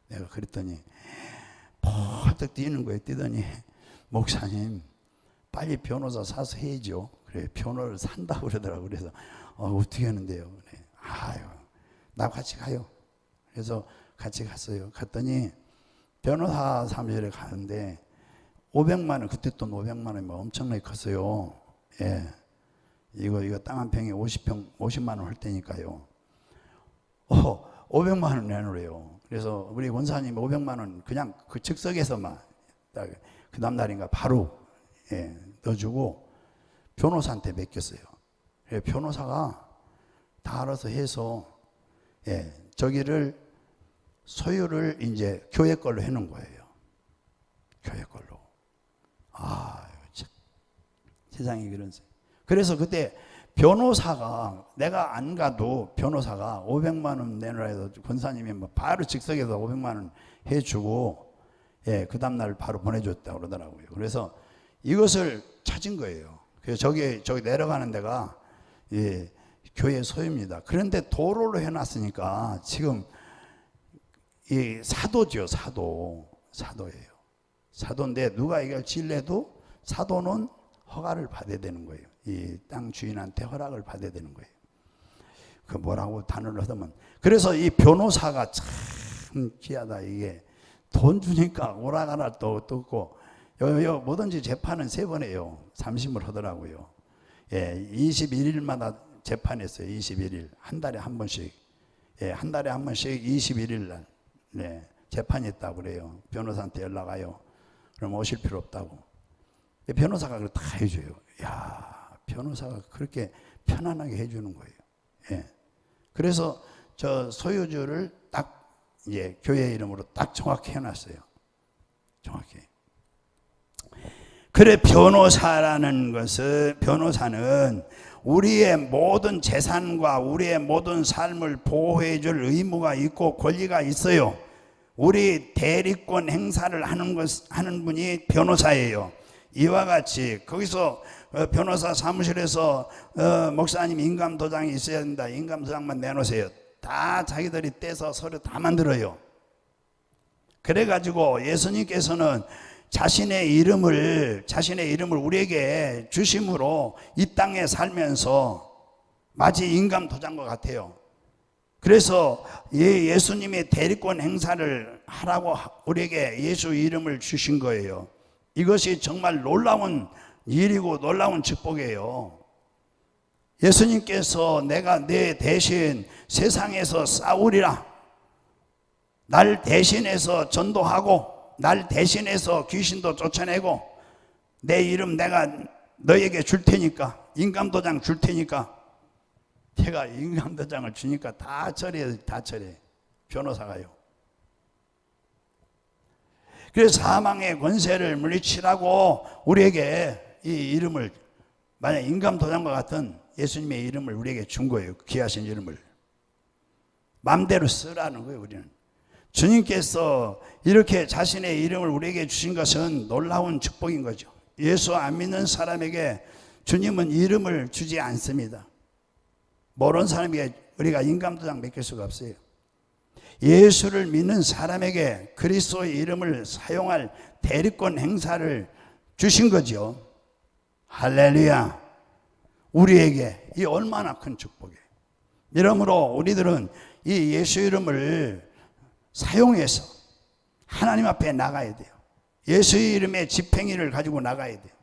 내가 그랬더니 퍼뜩 뛰는 거예요. 뛰더니 목사님 빨리 변호사 사서 해야죠. 그래 변호를 산다고 그러더라고요. 그래서 어떻게 하는데요. 그래. 나 같이 가요. 그래서 같이 갔어요. 갔더니 변호사 사무실에 가는데 500만 원, 그때 돈 500만 원이 엄청나게 컸어요. 예. 이거 땅 한 평에 50만 원 할 테니까요. 500만 원 내놓으래요. 그래서 우리 원사님 500만 원 그냥 그 즉석에서만 딱 그 다음날인가 바로 넣어주고 변호사한테 맡겼어요. 변호사가 다 알아서 해서 저기를 소유를 이제 교회 걸로 해놓은 거예요. 교회 걸로. 참. 세상에 그런. 그래서 그때 변호사가 내가 안 가도 변호사가 500만 원 내놓으라 해서 권사님이 바로 즉석에서 500만 원 해주고 그 다음날 바로 보내줬다고 그러더라고요. 그래서 이것을 찾은 거예요. 그래서 저기 내려가는 데가 교회 소유입니다. 그런데 도로로 해놨으니까 지금 이 사도죠. 사도예요. 사도인데 누가 이걸 질래도 사도는 허가를 받아야 되는 거예요. 이 땅 주인한테 허락을 받아야 되는 거예요. 그 뭐라고 단어를 하면 그래서 이 변호사가 참 귀하다. 이게 돈 주니까 오라가라 또 없고 뭐든지 재판은 3번 해요. 3심을 하더라고요. 21일마다 재판했어요. 21일 한 달에 한 번씩. 한 달에 한 번씩 21일 날 재판이 있다고 그래요. 변호사한테 연락 와요. 그럼 오실 필요 없다고. 변호사가 그걸 다 해줘요. 변호사가 그렇게 편안하게 해주는 거예요. 그래서 저 소유주를 딱 교회 이름으로 딱 정확히 해놨어요. 정확히. 그래 변호사는 우리의 모든 재산과 우리의 모든 삶을 보호해 줄 의무가 있고 권리가 있어요. 우리 대리권 행사를 하는 분이 변호사예요. 이와 같이 거기서 변호사 사무실에서 목사님 인감도장이 있어야 된다. 인감도장만 내놓으세요. 다 자기들이 떼서 서류 다 만들어요. 그래가지고 예수님께서는 자신의 이름을 우리에게 주심으로 이 땅에 살면서 마치 인감도장과 같아요. 그래서 예수님의 대리권 행사를 하라고 우리에게 예수 이름을 주신 거예요. 이것이 정말 놀라운 일이고 놀라운 축복이에요. 예수님께서 내가 내 대신 세상에서 싸우리라, 날 대신해서 전도하고 날 대신해서 귀신도 쫓아내고 내 이름 내가 너에게 줄 테니까, 인감도장 줄 테니까. 제가 인감도장을 주니까 다 처리해. 변호사가요. 그래서 사망의 권세를 물리치라고 우리에게 이 이름을, 만약 인감도장과 같은 예수님의 이름을 우리에게 준 거예요. 귀하신 이름을 마음대로 쓰라는 거예요. 우리는 주님께서 이렇게 자신의 이름을 우리에게 주신 것은 놀라운 축복인 거죠. 예수 안 믿는 사람에게 주님은 이름을 주지 않습니다. 모르는 사람에게 우리가 인감도장 맡길 수가 없어요. 예수를 믿는 사람에게 그리스도의 이름을 사용할 대리권 행사를 주신 거죠. 할렐루야. 우리에게 이 얼마나 큰 축복이에요. 이러므로 우리들은 이 예수 이름을 사용해서 하나님 앞에 나가야 돼요. 예수의 이름의 집행일을 가지고 나가야 돼요.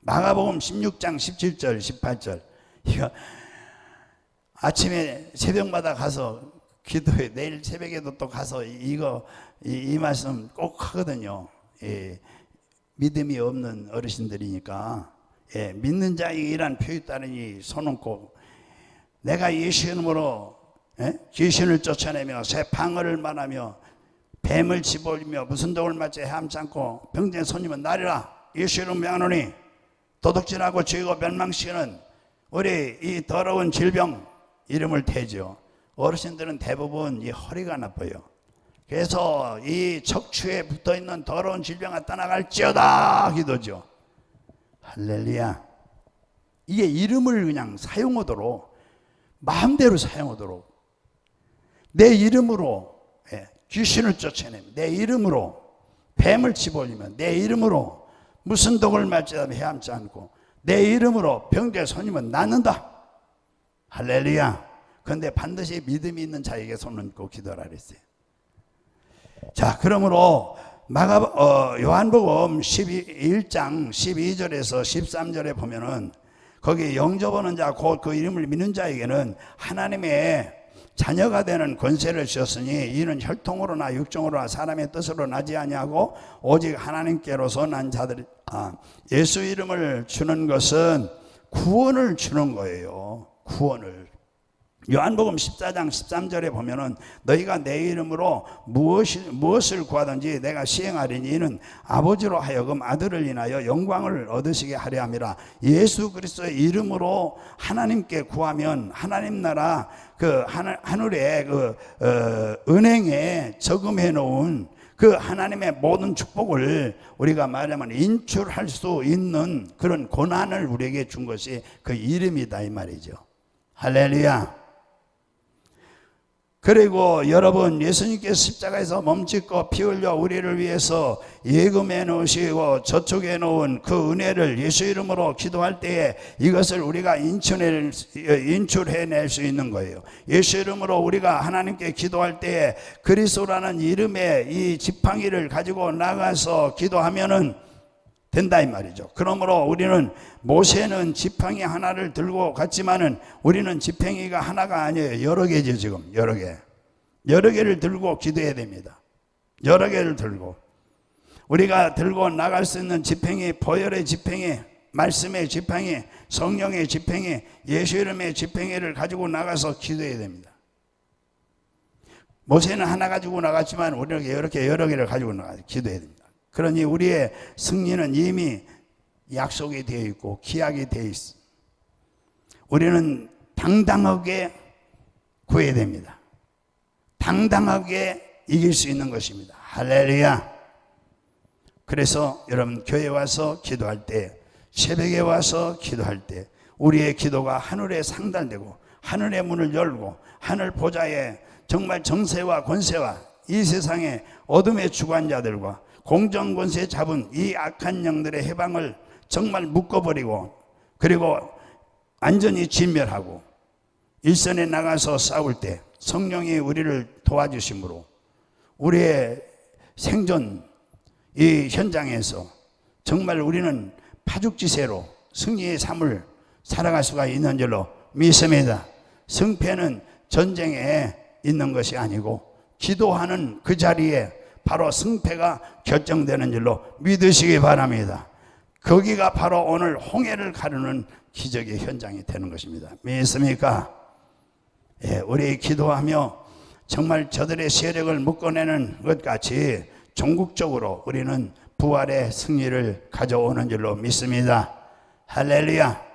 마가복음 16장 17절 18절 이거 아침에 새벽마다 가서 기도해. 내일 새벽에도 또 가서 이 말씀 꼭 하거든요. 믿음이 없는 어르신들이니까 믿는 자에게란 표에 따르니 손얹고 내가 예수 이름으로 귀신을 쫓아내며 새 방언을 말하며 뱀을 집어올리며 무슨 독을 맞지 헤엄치 않고 병든 손님은 나리라. 예수 이름 명하노니 도둑질하고 죄고 멸망시키는 우리 이 더러운 질병 이름을 대죠. 어르신들은 대부분 이 허리가 나빠요. 그래서 이 척추에 붙어있는 더러운 질병이 떠나갈지어다 기도죠. 할렐루야. 이게 이름을 그냥 사용하도록, 마음대로 사용하도록, 내 이름으로 귀신을 쫓아내면, 내 이름으로 뱀을 집어올리면, 내 이름으로 무슨 독을 맞지도 헤엄치 않고, 내 이름으로 병든 손님은 낫는다. 할렐루야. 그런데 반드시 믿음이 있는 자에게 손을 얹고 기도하라 그랬어요. 자, 그러므로 요한복음 11장 12절에서 13절에 보면은 거기 영접하는 자, 곧 그 이름을 믿는 자에게는 하나님의 자녀가 되는 권세를 주셨으니 이는 혈통으로나 육정으로나 사람의 뜻으로 나지 아니하고 오직 하나님께로서 난 자들. 예수 이름을 주는 것은 구원을 주는 거예요. 구원을. 요한복음 14장 13절에 보면은 너희가 내 이름으로 무엇을 구하든지 내가 시행하리니 이는 아버지로 하여금 아들을 인하여 영광을 얻으시게 하려 함이라. 예수 그리스도의 이름으로 하나님께 구하면 하나님 나라 그 하늘의 은행에 저금해 놓은 그 하나님의 모든 축복을 우리가 말하면 인출할 수 있는 그런 고난을 우리에게 준 것이 그 이름이다 이 말이죠. 할렐루야. 그리고 여러분, 예수님께서 십자가에서 몸짓고 피 흘려 우리를 위해서 예금해 놓으시고 저축해 놓은 그 은혜를 예수 이름으로 기도할 때에 이것을 우리가 인출해낼 수 있는 거예요. 예수 이름으로 우리가 하나님께 기도할 때에 그리스도라는 이름의 이 지팡이를 가지고 나가서 기도하면은 된다 이 말이죠. 그러므로 우리는 모세는 지팡이 하나를 들고 갔지만은 우리는 지팡이가 하나가 아니에요. 여러 개죠. 지금 여러 개를 들고 기도해야 됩니다. 여러 개를 들고 우리가 들고 나갈 수 있는 지팡이, 보혈의 지팡이, 말씀의 지팡이, 성령의 지팡이, 예수 이름의 지팡이를 가지고 나가서 기도해야 됩니다. 모세는 하나 가지고 나갔지만 우리는 이렇게 여러 개를 가지고 나가서 기도해야 됩니다. 그러니 우리의 승리는 이미 약속이 되어 있고 기약이 되어 있습니다. 우리는 당당하게 구해야 됩니다. 당당하게 이길 수 있는 것입니다. 할렐루야. 그래서 여러분 교회 와서 기도할 때, 새벽에 와서 기도할 때 우리의 기도가 하늘에 상달되고 하늘의 문을 열고 하늘 보좌에 정말 정세와 권세와 이 세상의 어둠의 주관자들과 공정권세 잡은 이 악한 영들의 해방을 정말 묶어버리고, 그리고 완전히 진멸하고 일선에 나가서 싸울 때 성령이 우리를 도와주심으로 우리의 생존 이 현장에서 정말 우리는 파죽지세로 승리의 삶을 살아갈 수가 있는 줄로 믿습니다. 승패는 전쟁에 있는 것이 아니고 기도하는 그 자리에 바로 승패가 결정되는 줄로 믿으시기 바랍니다. 거기가 바로 오늘 홍해를 가르는 기적의 현장이 되는 것입니다. 믿습니까? 예, 우리 기도하며 정말 저들의 세력을 묶어내는 것 같이 종국적으로 우리는 부활의 승리를 가져오는 줄로 믿습니다. 할렐루야.